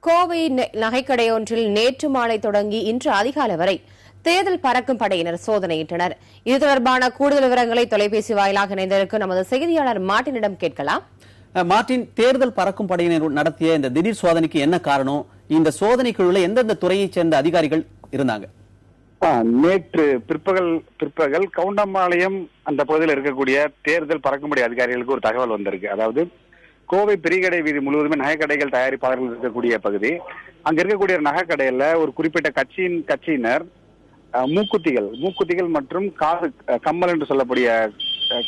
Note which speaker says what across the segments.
Speaker 1: கோவை நகைக்கடையொன்றில் நேற்று மாலை தொடங்கி இன்று அதிகாலை வரை தேர்தல் பறக்கும் படையினர் சோதனையிட்டனர். இது தொடர்பான கூடுதல் விவரங்களை தொலைபேசி வாயிலாக இணைந்திருக்கும் நமது செய்தியாளர் மார்ட்டினிடம் கேட்கலாம்.
Speaker 2: மார்ட்டின், தேர்தல் பறக்கும் படையினர் நடத்திய இந்த திடீர் சோதனைக்கு என்ன காரணம்? இந்த சோதனை குழுவில் எந்தெந்த துறையைச் சேர்ந்த அதிகாரிகள் இருந்தாங்க?
Speaker 3: நேற்று பிற்பகல் கவுண்டம்பாளையம் அந்த பகுதியில் இருக்கக்கூடிய தேர்தல் பறக்கும்படை அதிகாரிகளுக்கு ஒரு தகவல் வந்திருக்கு. அதாவது கோவை பெரியகடை வீதி முழுவதுமே நகைக்கடைகள் தயாரிப்பாளர்கள் இருக்கக்கூடிய பகுதி. அங்க இருக்கக்கூடிய நகைக்கடையில ஒரு குறிப்பிட்ட கட்சியினர் மூக்குத்திகள் மற்றும் காது கம்மல் என்று சொல்லக்கூடிய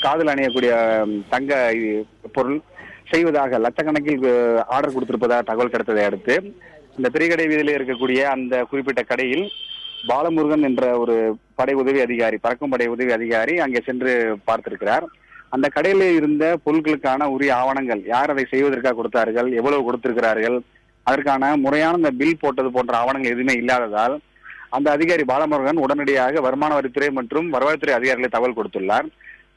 Speaker 3: காதில் அணியக்கூடிய தங்க பொருள் செய்வதாக லட்சக்கணக்கில் ஆர்டர் கொடுத்திருப்பதாக தகவல் கிடைத்ததை அடுத்து இந்த பெரியகடை வீதியில இருக்கக்கூடிய அந்த குறிப்பிட்ட கடையில் பாலமுருகன் என்ற ஒரு பறக்கும் படை உதவி அதிகாரி அங்கே சென்று பார்த்திருக்கிறார். அந்த கடையில இருந்த பொருட்களுக்கான உரிய ஆவணங்கள், யார் அதை செய்வதற்காக கொடுத்தார்கள், எவ்வளவு கொடுத்திருக்கிறார்கள், அதற்கான முறையான இந்த பில் போட்டது போன்ற ஆவணங்கள் எதுவுமே இல்லாததால் அந்த அதிகாரி பாலமுருகன் உடனடியாக வருமான வரித்துறை மற்றும் வருவாய்த்துறை அதிகாரிகளை தகவல் கொடுத்துள்ளார்.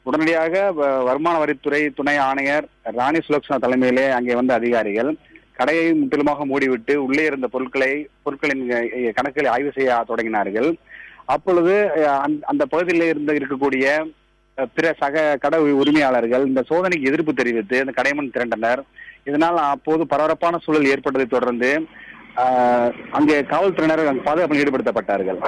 Speaker 3: உடனடியாக வருமான வரித்துறை துணை ஆணையர் ராணி சுலக்ஷனா தலைமையிலே அங்கே வந்த அதிகாரிகள் கடையை முற்றிலுமாக மூடிவிட்டு உள்ளே இருந்த பொருட்களின் கணக்குகளை ஆய்வு செய்ய தொடங்கினார்கள். அப்பொழுது அந்த பகுதியில் இருக்கக்கூடிய பிற சக கடை உரிமையாளர்கள் இந்த சோதனைக்கு எதிர்ப்பு தெரிவித்து அந்த கடை முன் திரண்டனர். இதனால் அப்போது பரபரப்பான சூழல் ஏற்பட்டதை தொடர்ந்து அங்கே காவல்துறையினர் பாதுகாப்பில் ஈடுபடுத்தப்பட்டார்கள்.